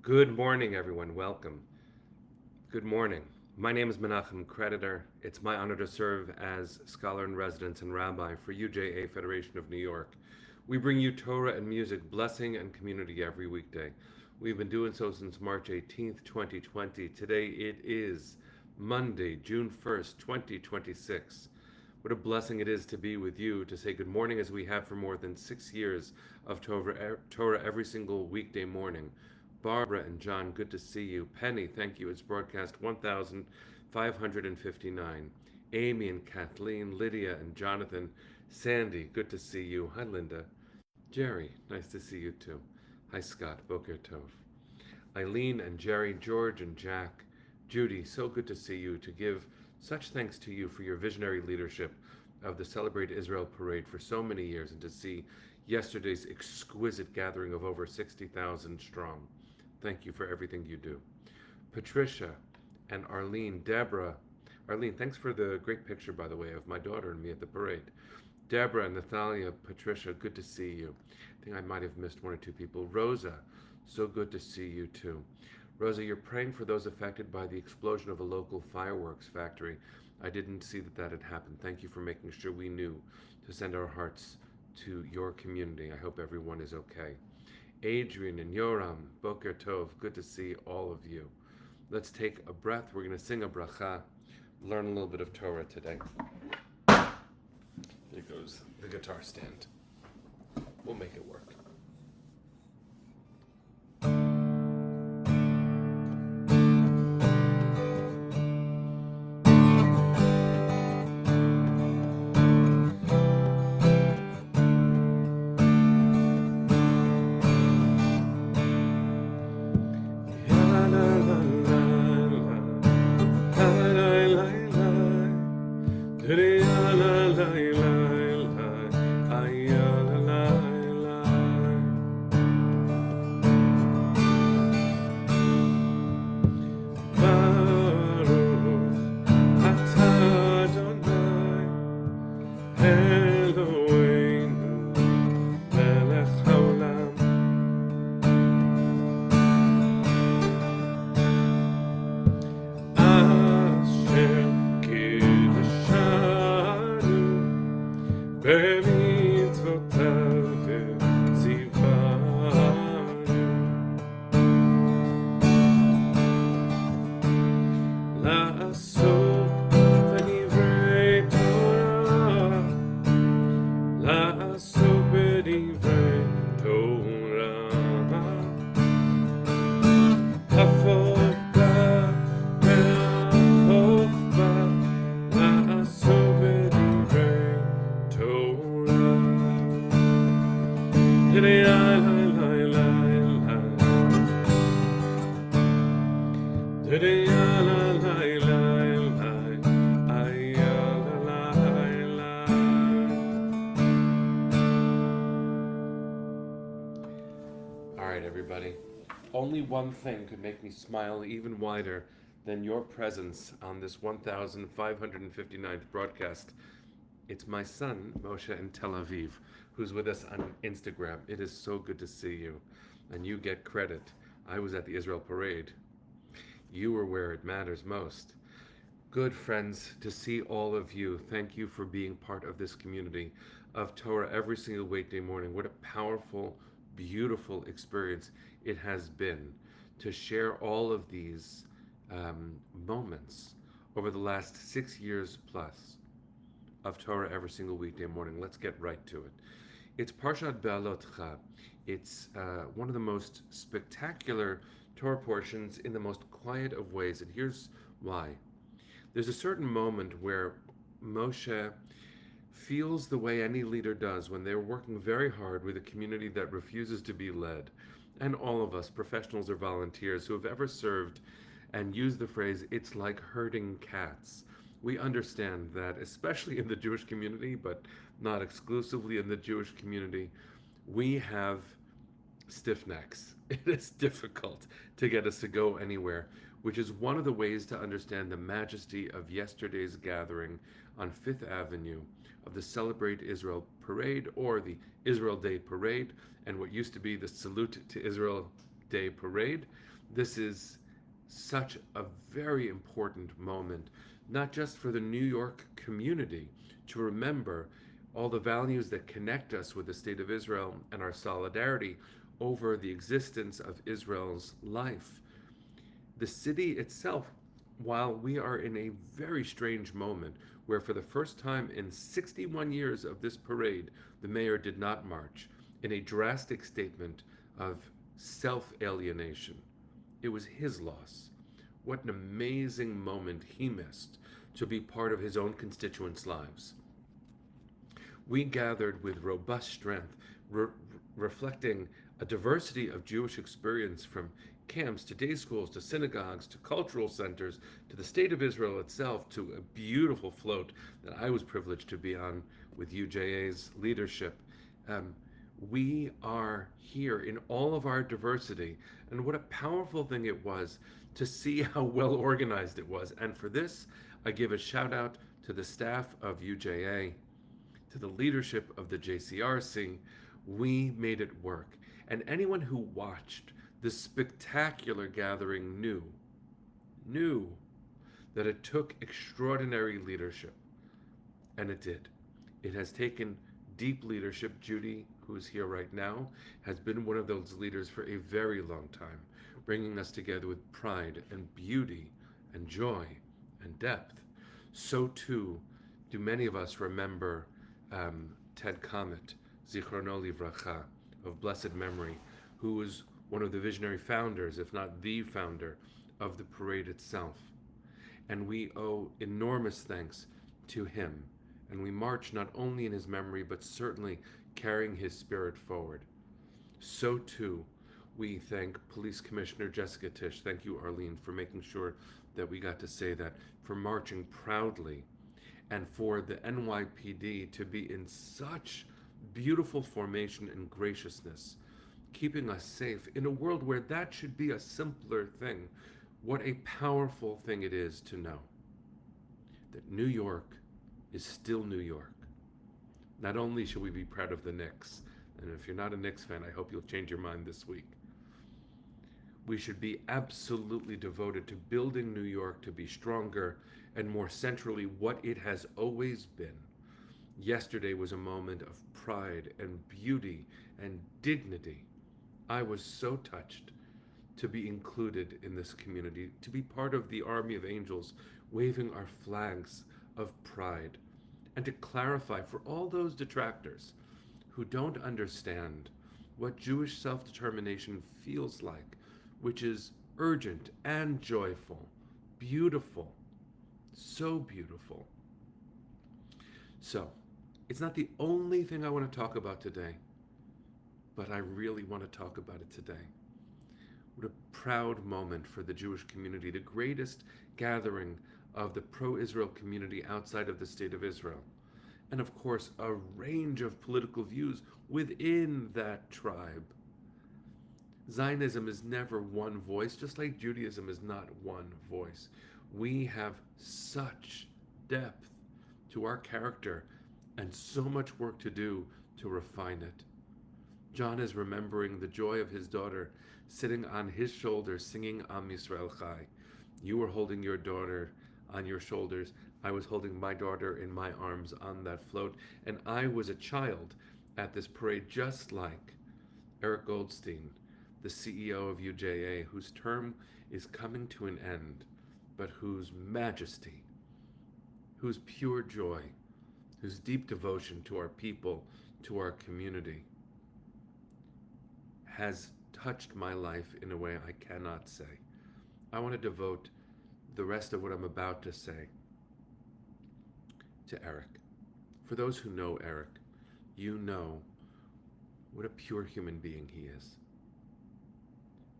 Good morning, everyone. Welcome. Good morning. My name is Menachem Creditor. It's my honor to serve as scholar in residence and rabbi for UJA Federation of New York. We bring you Torah and music, blessing, and community every weekday. We've been doing so since March 18th, 2020. Today it is Monday, June 1st, 2026. What a blessing it is to be with you, to say good morning as we have for more than 6 years of Torah every single weekday morning. Barbara and John, good to see you. Penny, thank you. It's broadcast 1559. Amy and Kathleen, Lydia and Jonathan, Sandy, good to see you. Hi, Linda. Jerry, nice to see you too. Hi, Scott. Boker Tov. Eileen and Jerry, George and Jack, Judy, so good to see you, to give such thanks to you for your visionary leadership of the Celebrate Israel parade for so many years, and to see yesterday's exquisite gathering of over 60,000 strong. Thank you for everything you do. Patricia and Arlene, Deborah. Arlene, thanks for the great picture, by the way, of my daughter and me at the parade. Deborah, Natalia, Patricia, good to see you. I think I might have missed one or two people. Rosa, so good to see you too. Rosa, you're praying for those affected by the explosion of a local fireworks factory. I didn't see that had happened. Thank you for making sure we knew to send our hearts to your community. I hope everyone is okay. Adrian and Yoram, Boker Tov, good to see all of you. Let's take a breath. We're going to sing a bracha, learn a little bit of Torah today. There goes the guitar stand. We'll make it work. All right, everybody. Only one thing could make me smile even wider than your presence on this 1559th broadcast. It's my son, Moshe, in Tel Aviv, who's with us on Instagram. It is so good to see you, and you get credit. I was at the Israel parade. You were where it matters most. Good friends, to see all of you. Thank you for being part of this community of Torah every single weekday morning. What a powerful, beautiful experience it has been to share all of these moments over the last 6 years plus of Torah every single weekday morning. Let's get right to it. It's Parshat Behaalotecha. It's one of the most spectacular Torah portions in the most quiet of ways, and here's why. There's a certain moment where Moshe feels the way any leader does when they're working very hard with a community that refuses to be led. And all of us, professionals or volunteers who have ever served and used the phrase, it's like herding cats. We understand that, especially in the Jewish community, but not exclusively in the Jewish community, we have stiff necks. It is difficult to get us to go anywhere, which is one of the ways to understand the majesty of yesterday's gathering on Fifth Avenue of the Celebrate Israel Parade, or the Israel Day Parade, and what used to be the Salute to Israel Day parade. This is such a very important moment, not just for the New York community, to remember all the values that connect us with the State of Israel and our solidarity over the existence of Israel's life. The city itself, while we are in a very strange moment where for the first time in 61 years of this parade, the mayor did not march, in a drastic statement of self-alienation. It was his loss. What an amazing moment he missed to be part of his own constituents' lives. We gathered with robust strength, reflecting a diversity of Jewish experience from camps to day schools to synagogues to cultural centers to the State of Israel itself to a beautiful float that I was privileged to be on with UJA's leadership. We are here in all of our diversity, and what a powerful thing it was to see how well organized it was. And for this, I give a shout out to the staff of UJA, to the leadership of the JCRC. We made it work. And anyone who watched this spectacular gathering knew that it took extraordinary leadership. And it did. It has taken deep leadership. Judy, who is here right now, has been one of those leaders for a very long time, bringing us together with pride and beauty and joy and depth. So too do many of us remember Ted Comet, Zichrono Livracha, of blessed memory, who was one of the visionary founders, if not the founder, of the parade itself. And we owe enormous thanks to him. And we march not only in his memory, but certainly carrying his spirit forward. So too, we thank Police Commissioner Jessica Tisch. Thank you, Arlene, for making sure that we got to say that, for marching proudly, and for the NYPD to be in such beautiful formation and graciousness, keeping us safe in a world where that should be a simpler thing. What a powerful thing it is to know that New York is still New York. Not only should we be proud of the Knicks, and if you're not a Knicks fan, I hope you'll change your mind this week. We should be absolutely devoted to building New York to be stronger and more centrally what it has always been. Yesterday was a moment of pride and beauty and dignity. I was so touched to be included in this community, to be part of the army of angels waving our flags of pride, and to clarify for all those detractors who don't understand what Jewish self-determination feels like, which is urgent and joyful, beautiful, so beautiful. So, it's not the only thing I want to talk about today, but I really want to talk about it today. What a proud moment for the Jewish community, the greatest gathering of the pro-Israel community outside of the State of Israel. And of course, a range of political views within that tribe. Zionism is never one voice, just like Judaism is not one voice. We have such depth to our character and so much work to do to refine it. John is remembering the joy of his daughter sitting on his shoulder singing Am Yisrael Chai. You were holding your daughter on your shoulders. I was holding my daughter in my arms on that float, and I was a child at this parade, just like Eric Goldstein, the CEO of UJA, whose term is coming to an end, but whose majesty, whose pure joy, whose deep devotion to our people, to our community, has touched my life in a way I cannot say. I want to devote the rest of what I'm about to say to Eric. For those who know Eric, you know what a pure human being he is.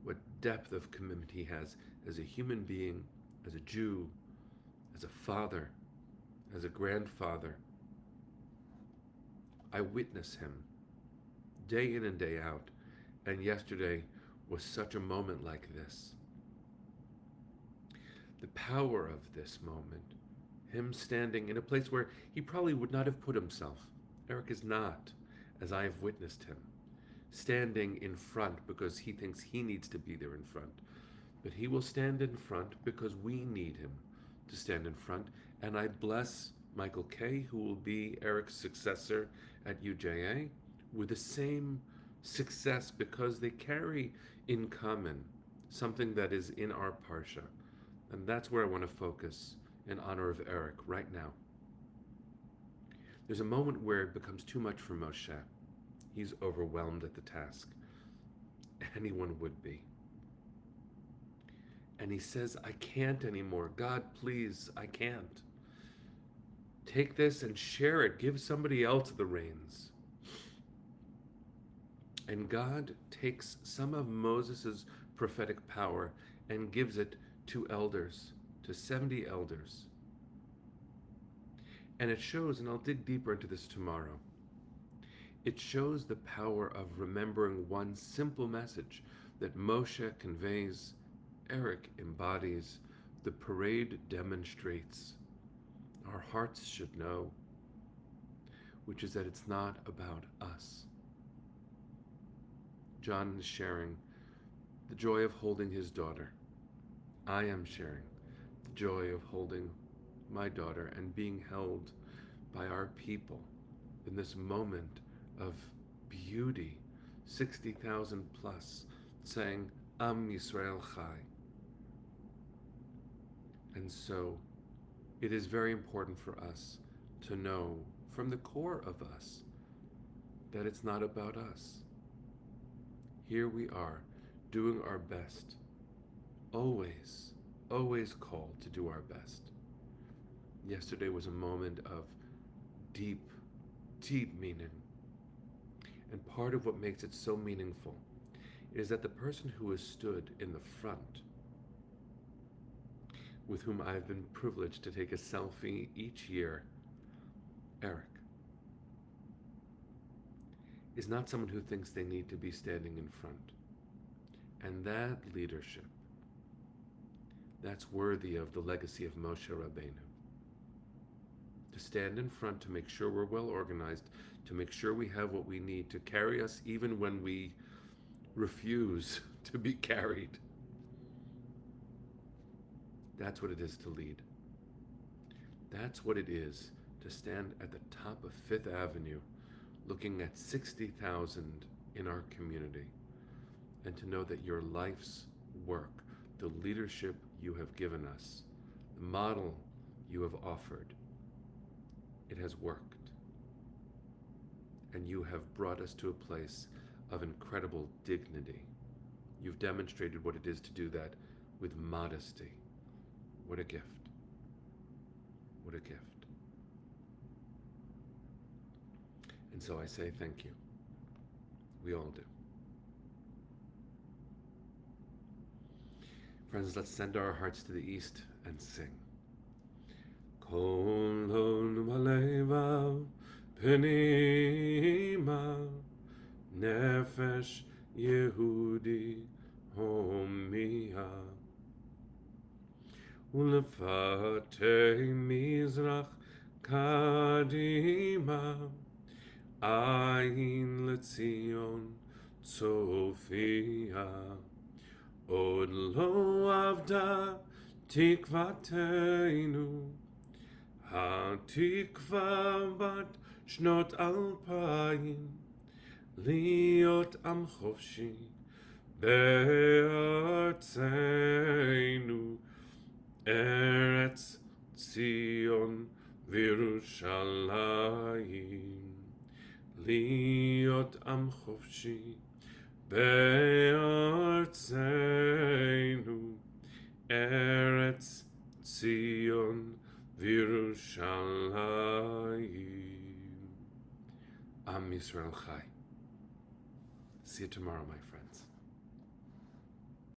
What depth of commitment he has as a human being, as a Jew, as a father, as a grandfather. I witness him day in and day out, and yesterday was such a moment like this. The power of this moment, him standing in a place where he probably would not have put himself. Eric is not, as I have witnessed him, standing in front because he thinks he needs to be there in front, but he will stand in front because we need him to stand in front. And I bless Michael Kay, who will be Eric's successor at UJA, with the same success because they carry in common something that is in our Parsha. And that's where I want to focus in honor of Eric right now. There's a moment where it becomes too much for Moshe. He's overwhelmed at the task. Anyone would be. And he says, I can't anymore. God, please, I can't. Take this and share it. Give somebody else the reins. And God takes some of Moses' prophetic power and gives it to elders, to 70 elders. And it shows, and I'll dig deeper into this tomorrow, it shows the power of remembering one simple message that Moshe conveys, Eric embodies, the parade demonstrates. Our hearts should know, which is that it's not about us. John is sharing the joy of holding his daughter. I am sharing the joy of holding my daughter and being held by our people in this moment of beauty, 60,000 plus, saying, Am Yisrael Chai. And so it is very important for us to know from the core of us that it's not about us. Here we are, doing our best, always called to do our best. Yesterday was a moment of deep meaning. And part of what makes it so meaningful is that the person who has stood in the front, with whom I've been privileged to take a selfie each year, Eric, is not someone who thinks they need to be standing in front. And that leadership, that's worthy of the legacy of Moshe Rabbeinu. To stand in front, to make sure we're well organized, to make sure we have what we need to carry us even when we refuse to be carried. That's what it is to lead. That's what it is to stand at the top of Fifth Avenue looking at 60,000 in our community and to know that your life's work, the leadership you have given us, the model you have offered, it has worked. And you have brought us to a place of incredible dignity. You've demonstrated what it is to do that with modesty. What a gift. What a gift. And so I say thank you. We all do. Friends, let's send our hearts to the east and sing. Kol hon balevav penima nefesh Yehudi homiya ulefatei mizrach kadima ayin letzion tzofia od lo avda tikvateinu התקווה בת שנות 2000 להיות עם חופשי בארצנו ארץ ציון וירושלים להיות עם חופשי בארצנו ארץ ציון Yerushalayim. Am Yisrael Chai. See you tomorrow, my friends.